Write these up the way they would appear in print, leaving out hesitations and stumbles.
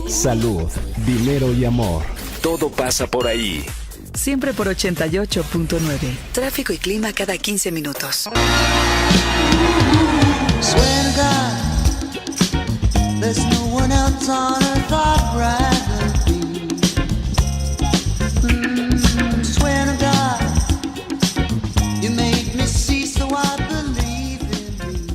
Salud, dinero y amor. Todo pasa por ahí. Siempre por 88.9. Tráfico y clima cada 15 minutos. Swear to God, there's no one else on earth I'd rather be. Swear to God, you made me see so I believe in me.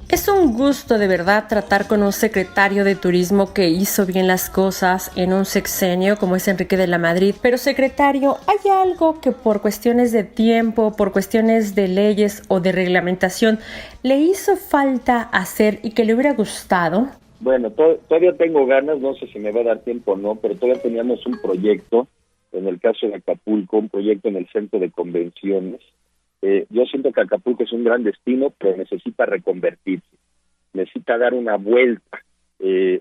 Es un gusto de verdad tratar con un secretario de turismo que hizo bien las cosas en un sexenio como es Enrique de la Madrid. Pero secretario, ¿hay algo que por cuestiones de tiempo, por cuestiones de leyes o de reglamentación le hizo falta hacer y que le hubiera gustado? Bueno, todavía tengo ganas, no sé si me va a dar tiempo o no, pero todavía teníamos un proyecto, en el caso de Acapulco, un proyecto en el centro de convenciones. Yo siento que Acapulco es un gran destino, pero necesita reconvertirse, necesita dar una vuelta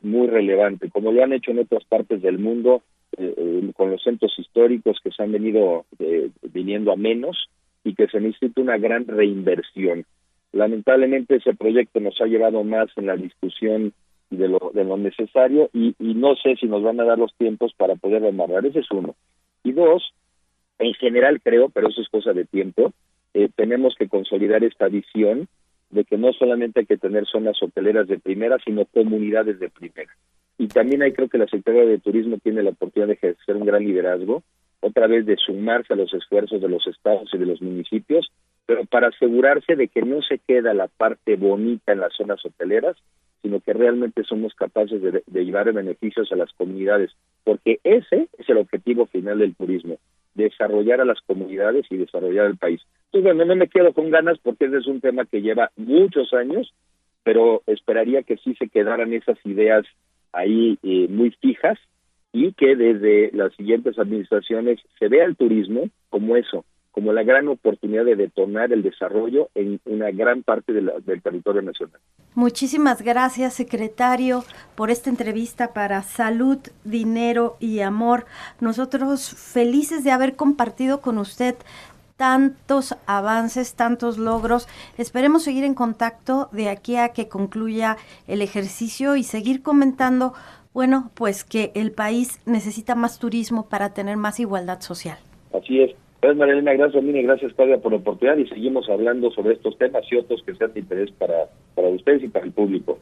muy relevante, como lo han hecho en otras partes del mundo, con los centros históricos que se han venido viniendo a menos y que se necesita una gran reinversión. Lamentablemente ese proyecto nos ha llevado más en la discusión de lo necesario y no sé si nos van a dar los tiempos para poderlo amarrar. Ese es uno. Y dos, en general creo, pero eso es cosa de tiempo, tenemos que consolidar esta visión de que no solamente hay que tener zonas hoteleras de primera, sino comunidades de primera. Y también creo que la Secretaría de Turismo tiene la oportunidad de ejercer un gran liderazgo, otra vez de sumarse a los esfuerzos de los estados y de los municipios, pero para asegurarse de que no se queda la parte bonita en las zonas hoteleras, sino que realmente somos capaces de llevar beneficios a las comunidades, porque ese es el objetivo final del turismo, desarrollar a las comunidades y desarrollar el país. Entonces, bueno, no me quedo con ganas porque ese es un tema que lleva muchos años, pero esperaría que sí se quedaran esas ideas ahí muy fijas y que desde las siguientes administraciones se vea el turismo como eso, como la gran oportunidad de detonar el desarrollo en una gran parte del territorio nacional. Muchísimas gracias, secretario, por esta entrevista para Salud, Dinero y Amor. Nosotros felices de haber compartido con usted tantos avances, tantos logros. Esperemos seguir en contacto de aquí a que concluya el ejercicio y seguir comentando, bueno, pues que el país necesita más turismo para tener más igualdad social. Así es. Gracias, María Elena, gracias, Mini, gracias, Claudia, por la oportunidad y seguimos hablando sobre estos temas y otros que sean de interés para ustedes y para el público.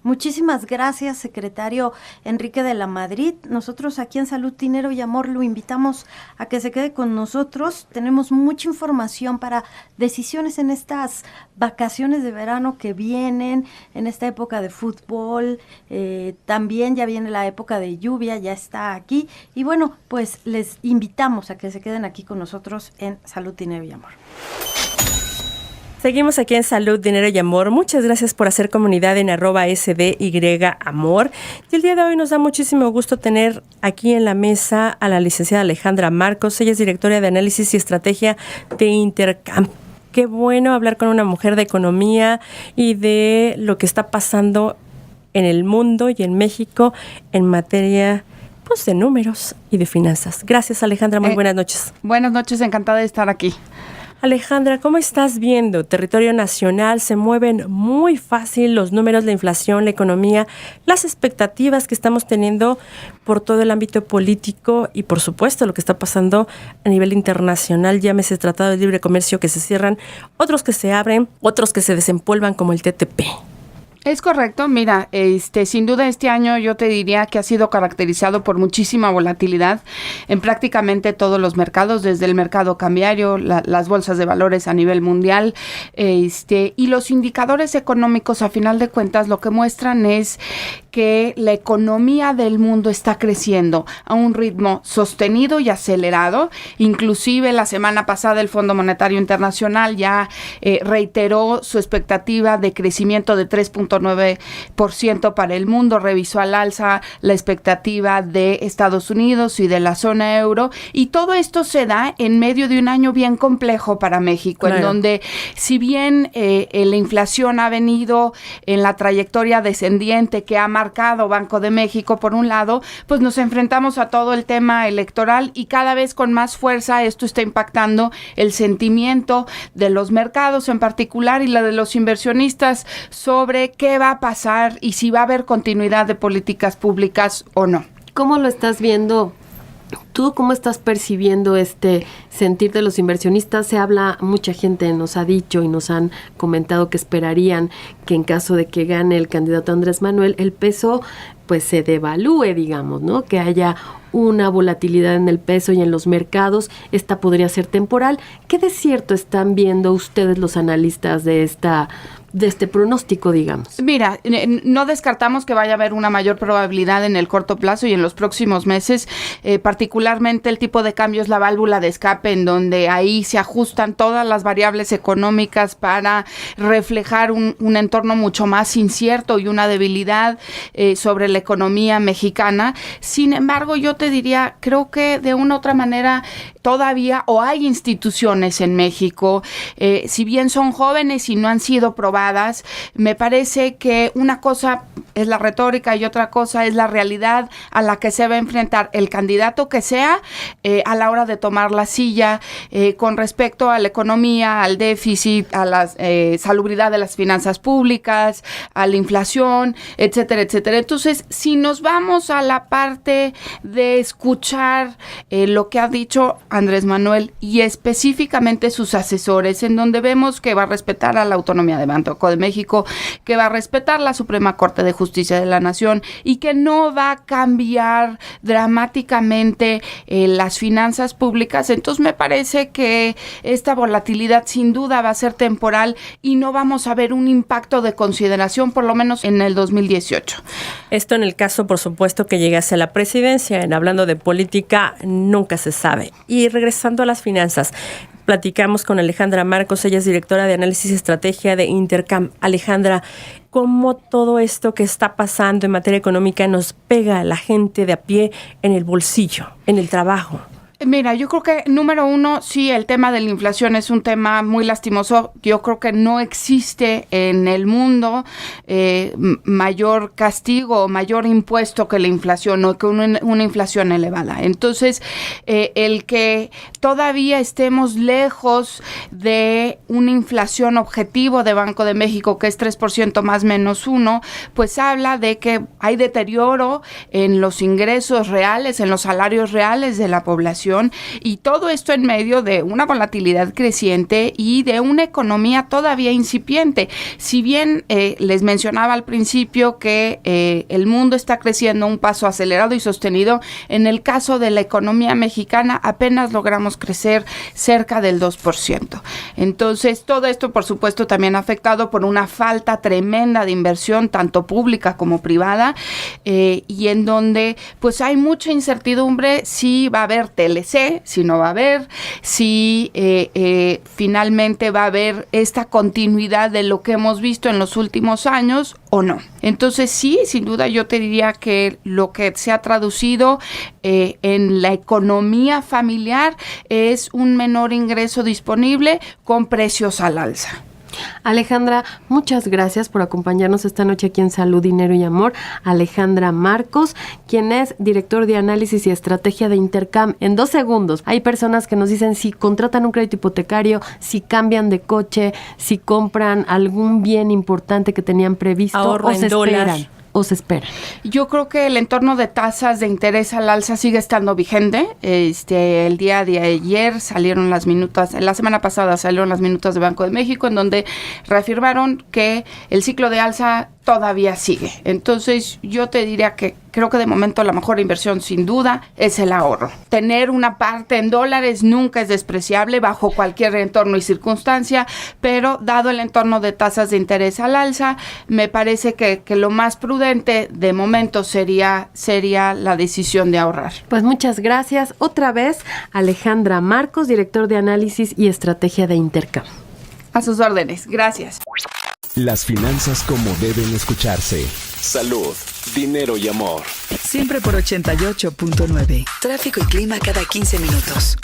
Muchísimas gracias, secretario Enrique de la Madrid. Nosotros aquí en Salud, Dinero y Amor lo invitamos a que se quede con nosotros. Tenemos mucha información para decisiones en estas vacaciones de verano que vienen, en esta época de fútbol. También ya viene la época de lluvia, ya está aquí. Y bueno, pues les invitamos a que se queden aquí con nosotros en Salud, Dinero y Amor. Seguimos aquí en Salud, Dinero y Amor. Muchas gracias por hacer comunidad en @SDYAmor. Y el día de hoy nos da muchísimo gusto tener aquí en la mesa a la licenciada Alejandra Marcos. Ella es directora de Análisis y Estrategia de Intercam. Qué bueno hablar con una mujer de economía y de lo que está pasando en el mundo y en México en materia pues de números y de finanzas. Gracias, Alejandra. Muy buenas noches. Buenas noches, encantada de estar aquí. Alejandra, ¿cómo estás viendo? Territorio nacional, se mueven muy fácil los números, la inflación, la economía, las expectativas que estamos teniendo por todo el ámbito político y, por supuesto, lo que está pasando a nivel internacional. Llámese Tratado de Libre Comercio que se cierran, otros que se abren, otros que se desempolvan como el TTP. Es correcto, mira, sin duda este año yo te diría que ha sido caracterizado por muchísima volatilidad en prácticamente todos los mercados, desde el mercado cambiario, las bolsas de valores a nivel mundial, y los indicadores económicos a final de cuentas lo que muestran es que la economía del mundo está creciendo a un ritmo sostenido y acelerado. Inclusive la semana pasada el Fondo Monetario Internacional ya reiteró su expectativa de crecimiento de 3.9% para el mundo, revisó al alza la expectativa de Estados Unidos y de la zona euro, y todo esto se da en medio de un año bien complejo para México, claro, en donde si bien la inflación ha venido en la trayectoria descendiente que ha marcado marcado Banco de México, por un lado, pues nos enfrentamos a todo el tema electoral y cada vez con más fuerza esto está impactando el sentimiento de los mercados en particular y la de los inversionistas sobre qué va a pasar y si va a haber continuidad de políticas públicas o no. ¿Cómo lo estás viendo? ¿Tú cómo estás percibiendo este sentir de los inversionistas? Se habla, mucha gente nos ha dicho y nos han comentado que esperarían que en caso de que gane el candidato Andrés Manuel, el peso pues se devalúe, digamos, ¿no? Que haya una volatilidad en el peso y en los mercados. Esta podría ser temporal. ¿Qué de cierto están viendo ustedes los analistas de este pronóstico, digamos? Mira, no descartamos que vaya a haber una mayor probabilidad en el corto plazo y en los próximos meses, particularmente el tipo de cambio es la válvula de escape, en donde ahí se ajustan todas las variables económicas para reflejar un entorno mucho más incierto y una debilidad sobre la economía mexicana. Sin embargo, yo te diría, creo que de una u otra manera todavía o hay instituciones en México, si bien son jóvenes y no han sido probadas, me parece que una cosa es la retórica y otra cosa es la realidad a la que se va a enfrentar el candidato que sea a la hora de tomar la silla con respecto a la economía, al déficit, a la salubridad de las finanzas públicas, a la inflación, etcétera, etcétera. Entonces, si nos vamos a la parte de escuchar lo que ha dicho Andrés Manuel y específicamente sus asesores, en donde vemos que va a respetar a la autonomía de Banco de México, que va a respetar la Suprema Corte de Justicia de la Nación y que no va a cambiar dramáticamente las finanzas públicas, entonces me parece que esta volatilidad sin duda va a ser temporal y no vamos a ver un impacto de consideración, por lo menos en el 2018. Esto en el caso, por supuesto, que llegase a la presidencia. Hablando de política, nunca se sabe. Y regresando a las finanzas, platicamos con Alejandra Marcos, ella es directora de análisis y estrategia de Intercam. Alejandra, ¿cómo todo esto que está pasando en materia económica nos pega a la gente de a pie en el bolsillo, en el trabajo? Mira, yo creo que número uno, sí, el tema de la inflación es un tema muy lastimoso. Yo creo que no existe en el mundo mayor castigo o mayor impuesto que la inflación o que una inflación elevada. Entonces, el que todavía estemos lejos de una inflación objetivo de Banco de México, que es 3% más menos 1, pues habla de que hay deterioro en los ingresos reales, en los salarios reales de la población. Y todo esto en medio de una volatilidad creciente y de una economía todavía incipiente. Si bien les mencionaba al principio que el mundo está creciendo a un paso acelerado y sostenido, en el caso de la economía mexicana apenas logramos crecer cerca del 2%. Entonces, todo esto, por supuesto, también afectado por una falta tremenda de inversión, tanto pública como privada, y en donde pues hay mucha incertidumbre si va a haber TLC, si no va a haber, si finalmente va a haber esta continuidad de lo que hemos visto en los últimos años o no. Entonces sí, sin duda yo te diría que lo que se ha traducido en la economía familiar es un menor ingreso disponible con precios al alza. Alejandra, muchas gracias por acompañarnos esta noche aquí en Salud, Dinero y Amor. Alejandra Marcos, quien es director de análisis y estrategia de Intercam. En 2 segundos, hay personas que nos dicen si contratan un crédito hipotecario, si cambian de coche, si compran algún bien importante que tenían previsto, ahorro o se en dólar. esperan. ¿O se espera? Yo creo que el entorno de tasas de interés al alza sigue estando vigente. El día de ayer salieron las minutas, la semana pasada salieron las minutas de Banco de México, en donde reafirmaron que el ciclo de alza todavía sigue. Entonces, yo te diría que creo que de momento la mejor inversión sin duda es el ahorro. Tener una parte en dólares nunca es despreciable bajo cualquier entorno y circunstancia, pero dado el entorno de tasas de interés al alza, me parece que lo más prudente de momento sería la decisión de ahorrar. Pues muchas gracias. Otra vez, Alejandra Marcos, director de análisis y estrategia de Intercam. A sus órdenes. Gracias. Las finanzas como deben escucharse. Salud, dinero y amor. Siempre por 88.9. Tráfico y clima cada 15 minutos.